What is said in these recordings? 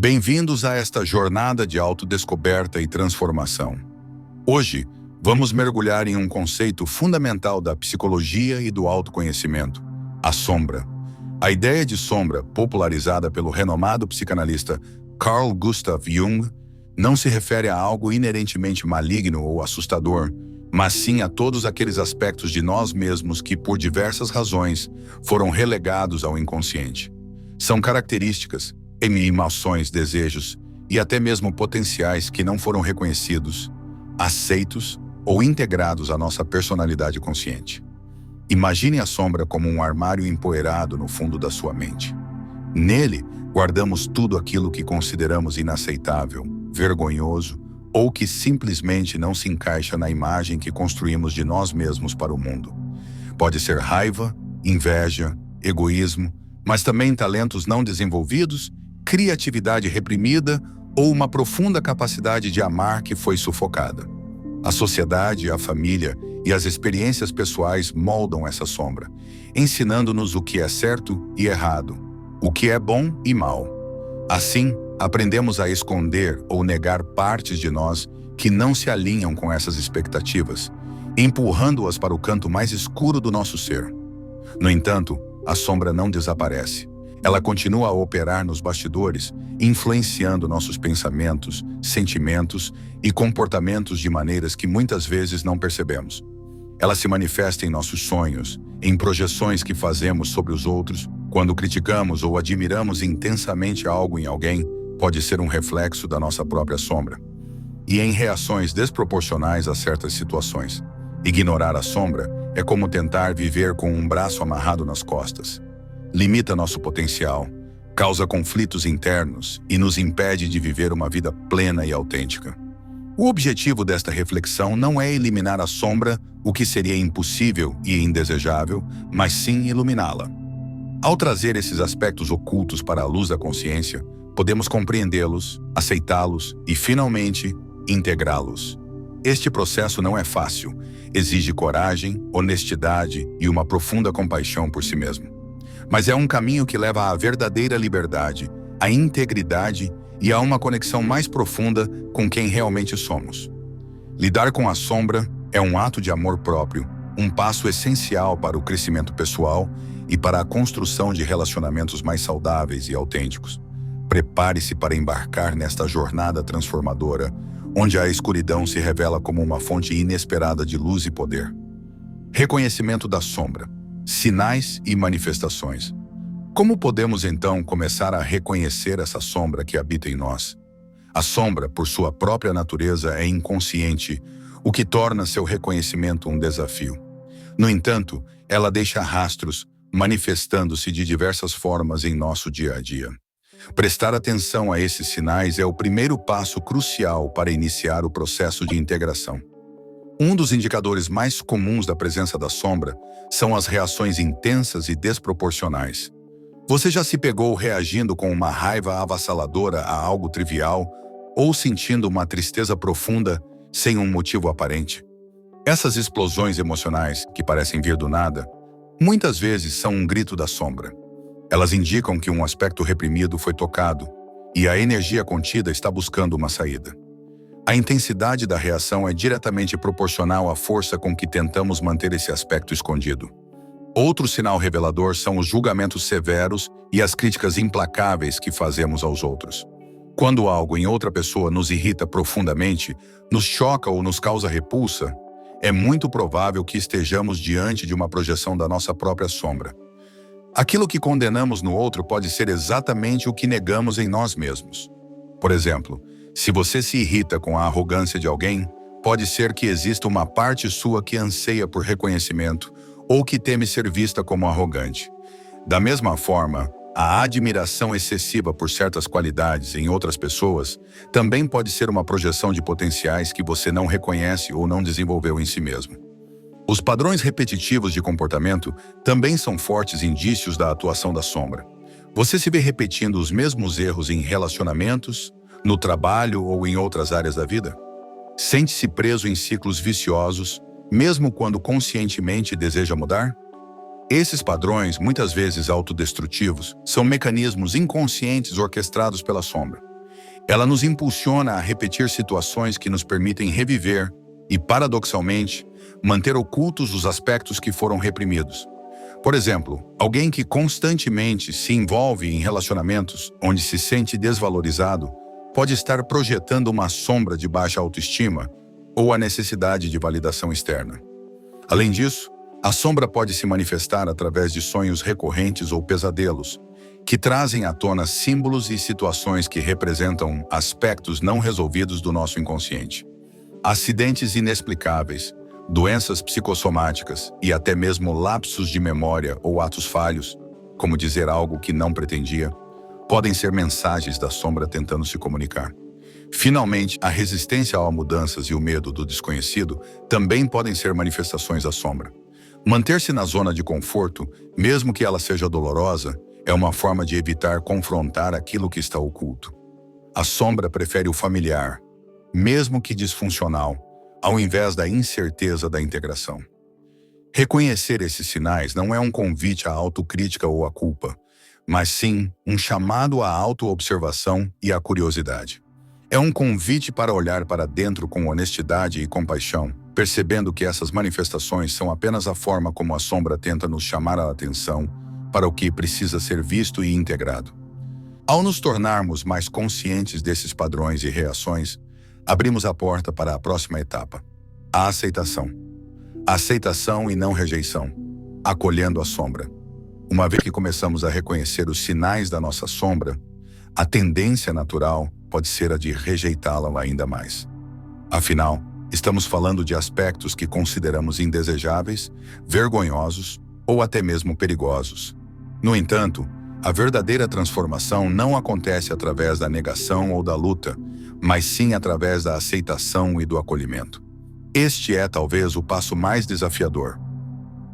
Bem-vindos a esta jornada de autodescoberta e transformação. Hoje, vamos mergulhar em um conceito fundamental da psicologia e do autoconhecimento: a sombra. A ideia de sombra, popularizada pelo renomado psicanalista Carl Gustav Jung, não se refere a algo inerentemente maligno ou assustador, mas sim a todos aqueles aspectos de nós mesmos que, por diversas razões, foram relegados ao inconsciente. São características, emoções, desejos e até mesmo potenciais que não foram reconhecidos, aceitos ou integrados à nossa personalidade consciente. Imagine a sombra como um armário empoeirado no fundo da sua mente. Nele, guardamos tudo aquilo que consideramos inaceitável, vergonhoso ou que simplesmente não se encaixa na imagem que construímos de nós mesmos para o mundo. Pode ser raiva, inveja, egoísmo, mas também talentos não desenvolvidos, criatividade reprimida ou uma profunda capacidade de amar que foi sufocada. A sociedade, a família e as experiências pessoais moldam essa sombra, ensinando-nos o que é certo e errado, o que é bom e mal. Assim, aprendemos a esconder ou negar partes de nós que não se alinham com essas expectativas, empurrando-as para o canto mais escuro do nosso ser. No entanto, a sombra não desaparece. Ela continua a operar nos bastidores, influenciando nossos pensamentos, sentimentos e comportamentos de maneiras que muitas vezes não percebemos. Ela se manifesta em nossos sonhos, em projeções que fazemos sobre os outros. Quando criticamos ou admiramos intensamente algo em alguém, pode ser um reflexo da nossa própria sombra. E em reações desproporcionais a certas situações. Ignorar a sombra é como tentar viver com um braço amarrado nas costas. Limita nosso potencial, causa conflitos internos e nos impede de viver uma vida plena e autêntica. O objetivo desta reflexão não é eliminar a sombra, o que seria impossível e indesejável, mas sim iluminá-la. Ao trazer esses aspectos ocultos para a luz da consciência, podemos compreendê-los, aceitá-los e, finalmente, integrá-los. Este processo não é fácil, exige coragem, honestidade e uma profunda compaixão por si mesmo. Mas é um caminho que leva à verdadeira liberdade, à integridade e a uma conexão mais profunda com quem realmente somos. Lidar com a sombra é um ato de amor próprio, um passo essencial para o crescimento pessoal e para a construção de relacionamentos mais saudáveis e autênticos. Prepare-se para embarcar nesta jornada transformadora, onde a escuridão se revela como uma fonte inesperada de luz e poder. Reconhecimento da sombra. Sinais e manifestações. Como podemos então começar a reconhecer essa sombra que habita em nós? A sombra, por sua própria natureza, é inconsciente, o que torna seu reconhecimento um desafio. No entanto, ela deixa rastros, manifestando-se de diversas formas em nosso dia a dia. Prestar atenção a esses sinais é o primeiro passo crucial para iniciar o processo de integração. Um dos indicadores mais comuns da presença da sombra são as reações intensas e desproporcionais. Você já se pegou reagindo com uma raiva avassaladora a algo trivial ou sentindo uma tristeza profunda sem um motivo aparente? Essas explosões emocionais, que parecem vir do nada, muitas vezes são um grito da sombra. Elas indicam que um aspecto reprimido foi tocado e a energia contida está buscando uma saída. A intensidade da reação é diretamente proporcional à força com que tentamos manter esse aspecto escondido. Outro sinal revelador são os julgamentos severos e as críticas implacáveis que fazemos aos outros. Quando algo em outra pessoa nos irrita profundamente, nos choca ou nos causa repulsa, é muito provável que estejamos diante de uma projeção da nossa própria sombra. Aquilo que condenamos no outro pode ser exatamente o que negamos em nós mesmos. Por exemplo, se você se irrita com a arrogância de alguém, pode ser que exista uma parte sua que anseia por reconhecimento ou que teme ser vista como arrogante. Da mesma forma, a admiração excessiva por certas qualidades em outras pessoas também pode ser uma projeção de potenciais que você não reconhece ou não desenvolveu em si mesmo. Os padrões repetitivos de comportamento também são fortes indícios da atuação da sombra. Você se vê repetindo os mesmos erros em relacionamentos, no trabalho ou em outras áreas da vida? Sente-se preso em ciclos viciosos, mesmo quando conscientemente deseja mudar? Esses padrões, muitas vezes autodestrutivos, são mecanismos inconscientes orquestrados pela sombra. Ela nos impulsiona a repetir situações que nos permitem reviver e, paradoxalmente, manter ocultos os aspectos que foram reprimidos. Por exemplo, alguém que constantemente se envolve em relacionamentos onde se sente desvalorizado pode estar projetando uma sombra de baixa autoestima ou a necessidade de validação externa. Além disso, a sombra pode se manifestar através de sonhos recorrentes ou pesadelos, que trazem à tona símbolos e situações que representam aspectos não resolvidos do nosso inconsciente. Acidentes inexplicáveis, doenças psicossomáticas e até mesmo lapsos de memória ou atos falhos, como dizer algo que não pretendia, podem ser mensagens da sombra tentando se comunicar. Finalmente, a resistência a mudanças e o medo do desconhecido também podem ser manifestações da sombra. Manter-se na zona de conforto, mesmo que ela seja dolorosa, é uma forma de evitar confrontar aquilo que está oculto. A sombra prefere o familiar, mesmo que disfuncional, ao invés da incerteza da integração. Reconhecer esses sinais não é um convite à autocrítica ou à culpa, mas sim um chamado à autoobservação e à curiosidade. É um convite para olhar para dentro com honestidade e compaixão, percebendo que essas manifestações são apenas a forma como a sombra tenta nos chamar a atenção para o que precisa ser visto e integrado. Ao nos tornarmos mais conscientes desses padrões e reações, abrimos a porta para a próxima etapa, a aceitação. Aceitação e não rejeição, acolhendo a sombra. Uma vez que começamos a reconhecer os sinais da nossa sombra, a tendência natural pode ser a de rejeitá-la ainda mais. Afinal, estamos falando de aspectos que consideramos indesejáveis, vergonhosos ou até mesmo perigosos. No entanto, a verdadeira transformação não acontece através da negação ou da luta, mas sim através da aceitação e do acolhimento. Este é talvez o passo mais desafiador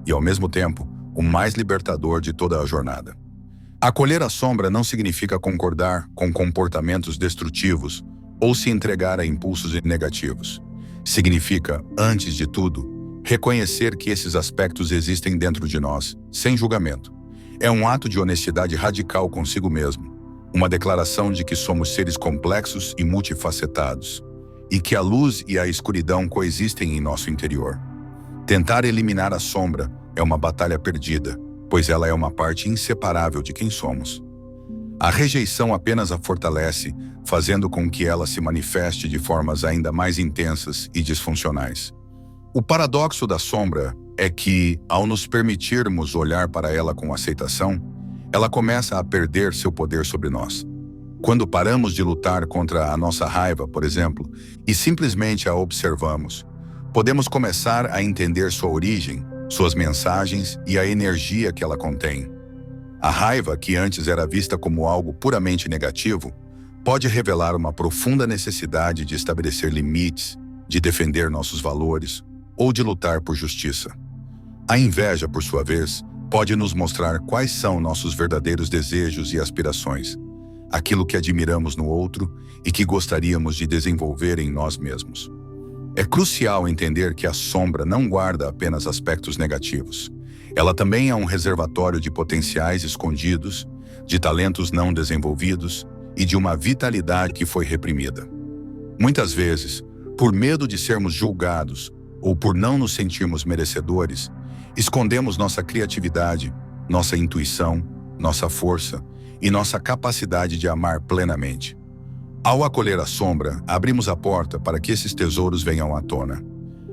e, ao mesmo tempo, o mais libertador de toda a jornada. Acolher a sombra não significa concordar com comportamentos destrutivos ou se entregar a impulsos negativos. Significa, antes de tudo, reconhecer que esses aspectos existem dentro de nós, sem julgamento. É um ato de honestidade radical consigo mesmo, uma declaração de que somos seres complexos e multifacetados, e que a luz e a escuridão coexistem em nosso interior. Tentar eliminar a sombra é uma batalha perdida, pois ela é uma parte inseparável de quem somos. A rejeição apenas a fortalece, fazendo com que ela se manifeste de formas ainda mais intensas e disfuncionais. O paradoxo da sombra é que, ao nos permitirmos olhar para ela com aceitação, ela começa a perder seu poder sobre nós. Quando paramos de lutar contra a nossa raiva, por exemplo, e simplesmente a observamos, podemos começar a entender sua origem, suas mensagens e a energia que ela contém. A raiva, que antes era vista como algo puramente negativo, pode revelar uma profunda necessidade de estabelecer limites, de defender nossos valores ou de lutar por justiça. A inveja, por sua vez, pode nos mostrar quais são nossos verdadeiros desejos e aspirações, aquilo que admiramos no outro e que gostaríamos de desenvolver em nós mesmos. É crucial entender que a sombra não guarda apenas aspectos negativos. Ela também é um reservatório de potenciais escondidos, de talentos não desenvolvidos e de uma vitalidade que foi reprimida. Muitas vezes, por medo de sermos julgados ou por não nos sentirmos merecedores, escondemos nossa criatividade, nossa intuição, nossa força e nossa capacidade de amar plenamente. Ao acolher a sombra, abrimos a porta para que esses tesouros venham à tona.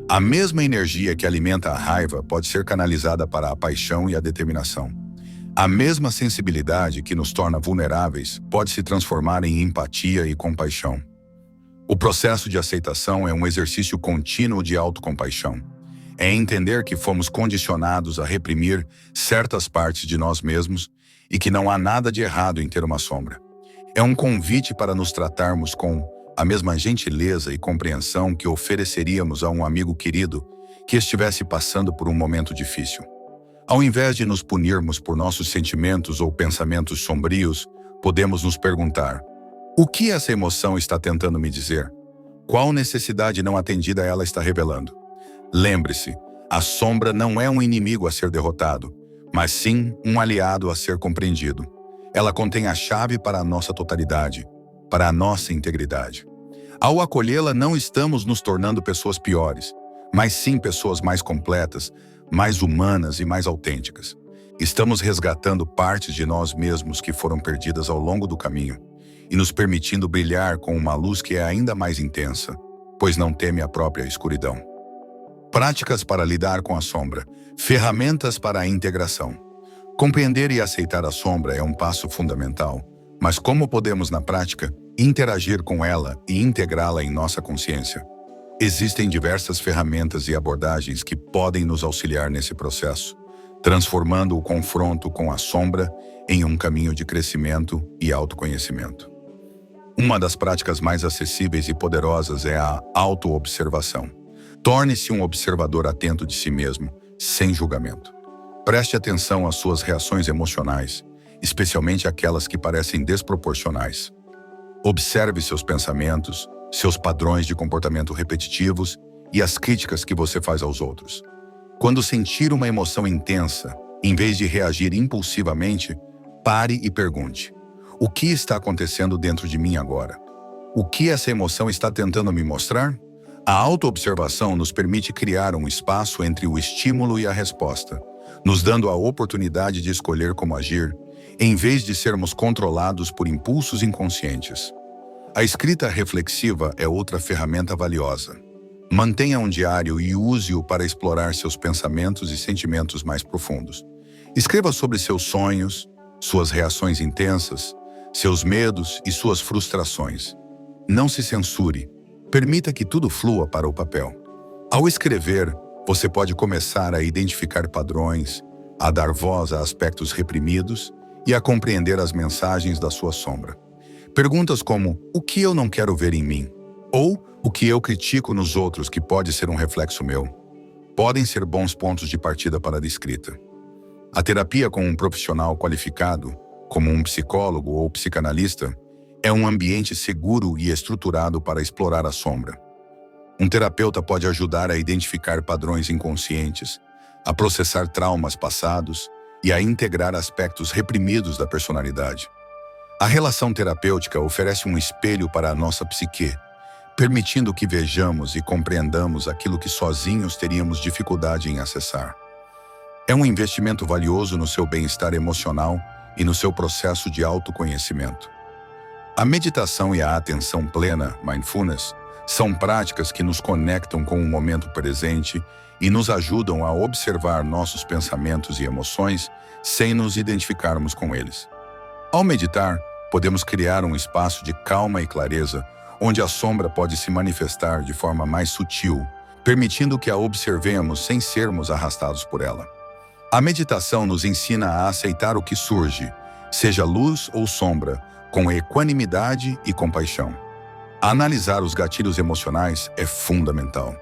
A mesma energia que alimenta a raiva pode ser canalizada para a paixão e a determinação. A mesma sensibilidade que nos torna vulneráveis pode se transformar em empatia e compaixão. O processo de aceitação é um exercício contínuo de autocompaixão. É entender que fomos condicionados a reprimir certas partes de nós mesmos e que não há nada de errado em ter uma sombra. É um convite para nos tratarmos com a mesma gentileza e compreensão que ofereceríamos a um amigo querido que estivesse passando por um momento difícil. Ao invés de nos punirmos por nossos sentimentos ou pensamentos sombrios, podemos nos perguntar: o que essa emoção está tentando me dizer? Qual necessidade não atendida ela está revelando? Lembre-se, a sombra não é um inimigo a ser derrotado, mas sim um aliado a ser compreendido. Ela contém a chave para a nossa totalidade, para a nossa integridade. Ao acolhê-la, não estamos nos tornando pessoas piores, mas sim pessoas mais completas, mais humanas e mais autênticas. Estamos resgatando partes de nós mesmos que foram perdidas ao longo do caminho e nos permitindo brilhar com uma luz que é ainda mais intensa, pois não teme a própria escuridão. Práticas para lidar com a sombra. Ferramentas para a integração. Compreender e aceitar a sombra é um passo fundamental, mas como podemos, na prática, interagir com ela e integrá-la em nossa consciência? Existem diversas ferramentas e abordagens que podem nos auxiliar nesse processo, transformando o confronto com a sombra em um caminho de crescimento e autoconhecimento. Uma das práticas mais acessíveis e poderosas é a autoobservação. Torne-se um observador atento de si mesmo, sem julgamento. Preste atenção às suas reações emocionais, especialmente aquelas que parecem desproporcionais. Observe seus pensamentos, seus padrões de comportamento repetitivos e as críticas que você faz aos outros. Quando sentir uma emoção intensa, em vez de reagir impulsivamente, pare e pergunte: o que está acontecendo dentro de mim agora? O que essa emoção está tentando me mostrar? A autoobservação nos permite criar um espaço entre o estímulo e a resposta, nos dando a oportunidade de escolher como agir, em vez de sermos controlados por impulsos inconscientes. A escrita reflexiva é outra ferramenta valiosa. Mantenha um diário e use-o para explorar seus pensamentos e sentimentos mais profundos. Escreva sobre seus sonhos, suas reações intensas, seus medos e suas frustrações. Não se censure. Permita que tudo flua para o papel. Ao escrever, você pode começar a identificar padrões, a dar voz a aspectos reprimidos e a compreender as mensagens da sua sombra. Perguntas como: o que eu não quero ver em mim? Ou o que eu critico nos outros que pode ser um reflexo meu? Podem ser bons pontos de partida para a escrita. A terapia com um profissional qualificado, como um psicólogo ou psicanalista, é um ambiente seguro e estruturado para explorar a sombra. Um terapeuta pode ajudar a identificar padrões inconscientes, a processar traumas passados e a integrar aspectos reprimidos da personalidade. A relação terapêutica oferece um espelho para a nossa psique, permitindo que vejamos e compreendamos aquilo que sozinhos teríamos dificuldade em acessar. É um investimento valioso no seu bem-estar emocional e no seu processo de autoconhecimento. A meditação e a atenção plena, mindfulness, são práticas que nos conectam com o momento presente e nos ajudam a observar nossos pensamentos e emoções sem nos identificarmos com eles. Ao meditar, podemos criar um espaço de calma e clareza, onde a sombra pode se manifestar de forma mais sutil, permitindo que a observemos sem sermos arrastados por ela. A meditação nos ensina a aceitar o que surge, seja luz ou sombra, com equanimidade e compaixão. Analisar os gatilhos emocionais é fundamental.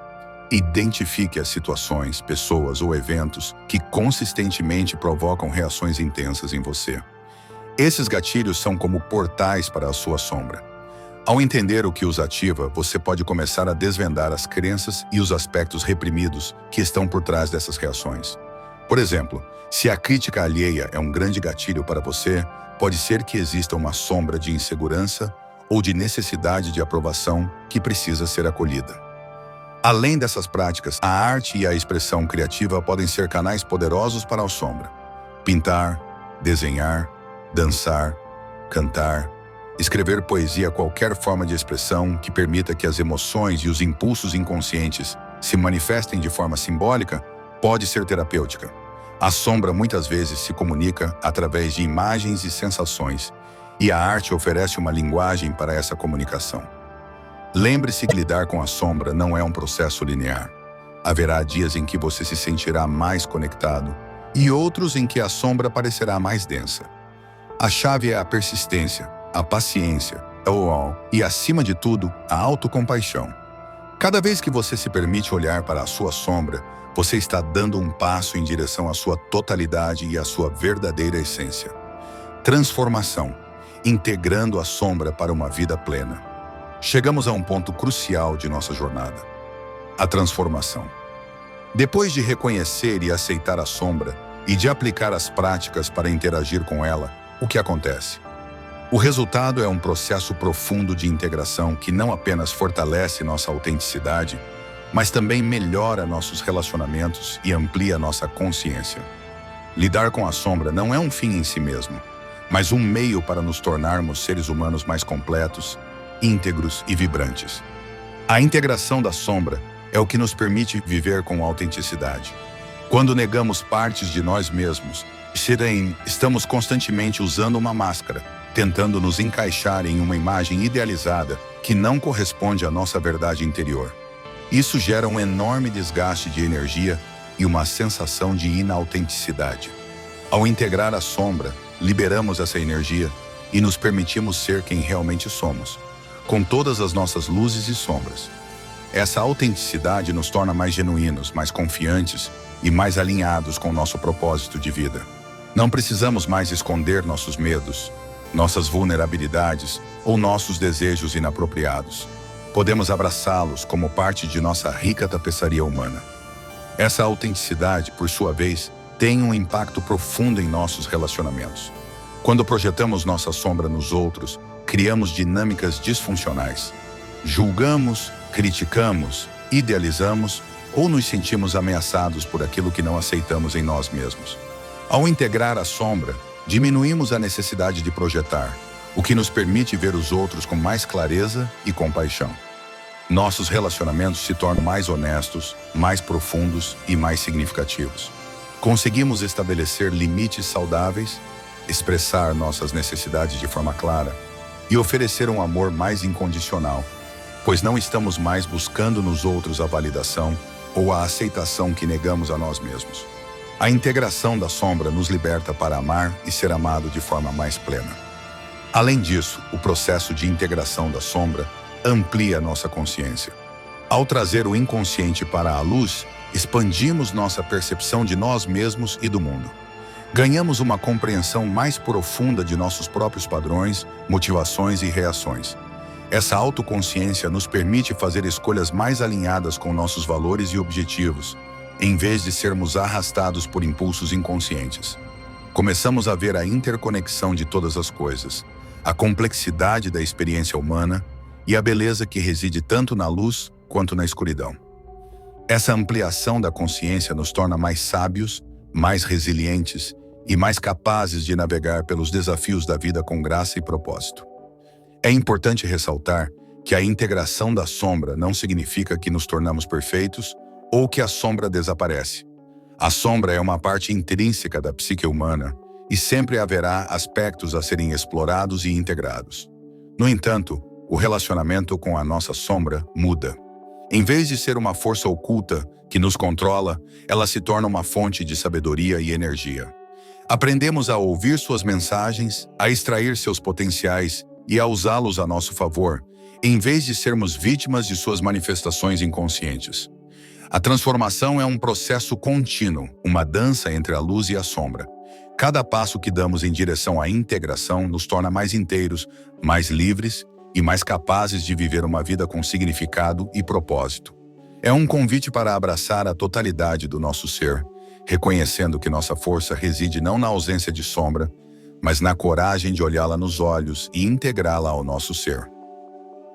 Identifique as situações, pessoas ou eventos que consistentemente provocam reações intensas em você. Esses gatilhos são como portais para a sua sombra. Ao entender o que os ativa, você pode começar a desvendar as crenças e os aspectos reprimidos que estão por trás dessas reações. Por exemplo, se a crítica alheia é um grande gatilho para você, pode ser que exista uma sombra de insegurança ou de necessidade de aprovação que precisa ser acolhida. Além dessas práticas, a arte e a expressão criativa podem ser canais poderosos para a sombra. Pintar, desenhar, dançar, cantar, escrever poesia, qualquer forma de expressão que permita que as emoções e os impulsos inconscientes se manifestem de forma simbólica, pode ser terapêutica. A sombra muitas vezes se comunica através de imagens e sensações, e a arte oferece uma linguagem para essa comunicação. Lembre-se que lidar com a sombra não é um processo linear. Haverá dias em que você se sentirá mais conectado e outros em que a sombra parecerá mais densa. A chave é a persistência, a paciência, e, acima de tudo, a autocompaixão. Cada vez que você se permite olhar para a sua sombra, você está dando um passo em direção à sua totalidade e à sua verdadeira essência. Transformação, integrando a sombra para uma vida plena. Chegamos a um ponto crucial de nossa jornada: a transformação. Depois de reconhecer e aceitar a sombra e de aplicar as práticas para interagir com ela, o que acontece? O resultado é um processo profundo de integração que não apenas fortalece nossa autenticidade, mas também melhora nossos relacionamentos e amplia nossa consciência. Lidar com a sombra não é um fim em si mesmo, mas um meio para nos tornarmos seres humanos mais completos, íntegros e vibrantes. A integração da sombra é o que nos permite viver com autenticidade. Quando negamos partes de nós mesmos, estamos constantemente usando uma máscara, tentando nos encaixar em uma imagem idealizada que não corresponde à nossa verdade interior. Isso gera um enorme desgaste de energia e uma sensação de inautenticidade. Ao integrar a sombra, liberamos essa energia e nos permitimos ser quem realmente somos, com todas as nossas luzes e sombras. Essa autenticidade nos torna mais genuínos, mais confiantes e mais alinhados com nosso propósito de vida. Não precisamos mais esconder nossos medos, nossas vulnerabilidades ou nossos desejos inapropriados. Podemos abraçá-los como parte de nossa rica tapeçaria humana. Essa autenticidade, por sua vez, tem um impacto profundo em nossos relacionamentos. Quando projetamos nossa sombra nos outros, criamos dinâmicas disfuncionais. Julgamos, criticamos, idealizamos ou nos sentimos ameaçados por aquilo que não aceitamos em nós mesmos. Ao integrar a sombra, diminuímos a necessidade de projetar, o que nos permite ver os outros com mais clareza e compaixão. Nossos relacionamentos se tornam mais honestos, mais profundos e mais significativos. Conseguimos estabelecer limites saudáveis, expressar nossas necessidades de forma clara e oferecer um amor mais incondicional, pois não estamos mais buscando nos outros a validação ou a aceitação que negamos a nós mesmos. A integração da sombra nos liberta para amar e ser amado de forma mais plena. Além disso, o processo de integração da sombra amplia nossa consciência. Ao trazer o inconsciente para a luz, expandimos nossa percepção de nós mesmos e do mundo. Ganhamos uma compreensão mais profunda de nossos próprios padrões, motivações e reações. Essa autoconsciência nos permite fazer escolhas mais alinhadas com nossos valores e objetivos, em vez de sermos arrastados por impulsos inconscientes. Começamos a ver a interconexão de todas as coisas, a complexidade da experiência humana e a beleza que reside tanto na luz quanto na escuridão. Essa ampliação da consciência nos torna mais sábios, mais resilientes e mais capazes de navegar pelos desafios da vida com graça e propósito. É importante ressaltar que a integração da sombra não significa que nos tornamos perfeitos ou que a sombra desaparece. A sombra é uma parte intrínseca da psique humana e sempre haverá aspectos a serem explorados e integrados. No entanto, o relacionamento com a nossa sombra muda. Em vez de ser uma força oculta que nos controla, ela se torna uma fonte de sabedoria e energia. Aprendemos a ouvir suas mensagens, a extrair seus potenciais e a usá-los a nosso favor, em vez de sermos vítimas de suas manifestações inconscientes. A transformação é um processo contínuo, uma dança entre a luz e a sombra. Cada passo que damos em direção à integração nos torna mais inteiros, mais livres e mais capazes de viver uma vida com significado e propósito. É um convite para abraçar a totalidade do nosso ser, reconhecendo que nossa força reside não na ausência de sombra, mas na coragem de olhá-la nos olhos e integrá-la ao nosso ser.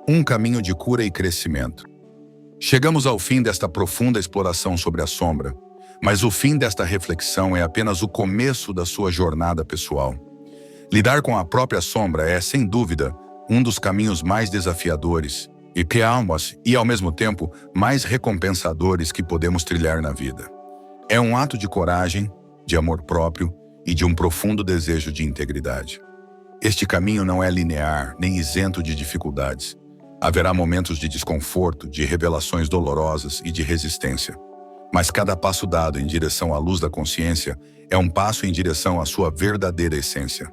Um caminho de cura e crescimento. Chegamos ao fim desta profunda exploração sobre a sombra, mas o fim desta reflexão é apenas o começo da sua jornada pessoal. Lidar com a própria sombra é, sem dúvida, um dos caminhos mais desafiadores e, ao mesmo tempo, mais recompensadores que podemos trilhar na vida. É um ato de coragem, de amor próprio e de um profundo desejo de integridade. Este caminho não é linear, nem isento de dificuldades. Haverá momentos de desconforto, de revelações dolorosas e de resistência. Mas cada passo dado em direção à luz da consciência é um passo em direção à sua verdadeira essência.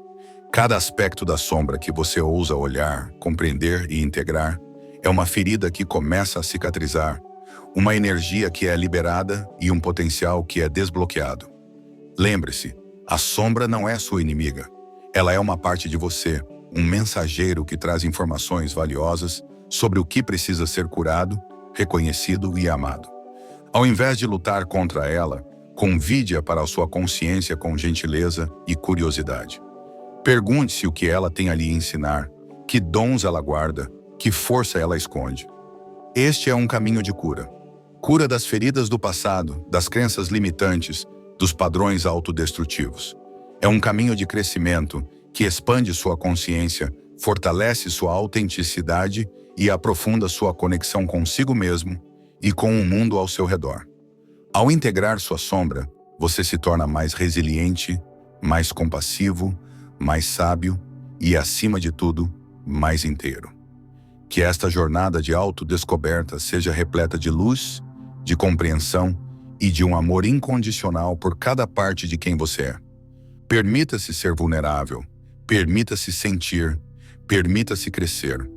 Cada aspecto da sombra que você ousa olhar, compreender e integrar é uma ferida que começa a cicatrizar, uma energia que é liberada e um potencial que é desbloqueado. Lembre-se, a sombra não é sua inimiga. Ela é uma parte de você, um mensageiro que traz informações valiosas sobre o que precisa ser curado, reconhecido e amado. Ao invés de lutar contra ela, convide-a para a sua consciência com gentileza e curiosidade. Pergunte-se o que ela tem a lhe ensinar, que dons ela guarda, que força ela esconde. Este é um caminho de cura. Cura das feridas do passado, das crenças limitantes, dos padrões autodestrutivos. É um caminho de crescimento que expande sua consciência, fortalece sua autenticidade e aprofunda sua conexão consigo mesmo e com o mundo ao seu redor. Ao integrar sua sombra, você se torna mais resiliente, mais compassivo, mais sábio e, acima de tudo, mais inteiro. Que esta jornada de autodescoberta seja repleta de luz, de compreensão e de um amor incondicional por cada parte de quem você é. Permita-se ser vulnerável, permita-se sentir, permita-se crescer.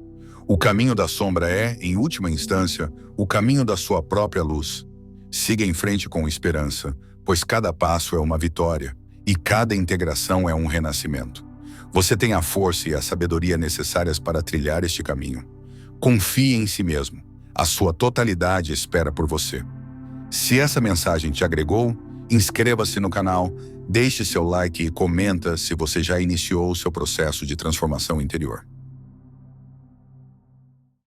O caminho da sombra é, em última instância, o caminho da sua própria luz. Siga em frente com esperança, pois cada passo é uma vitória e cada integração é um renascimento. Você tem a força e a sabedoria necessárias para trilhar este caminho. Confie em si mesmo. A sua totalidade espera por você. Se essa mensagem te agregou, inscreva-se no canal, deixe seu like e comenta se você já iniciou o seu processo de transformação interior.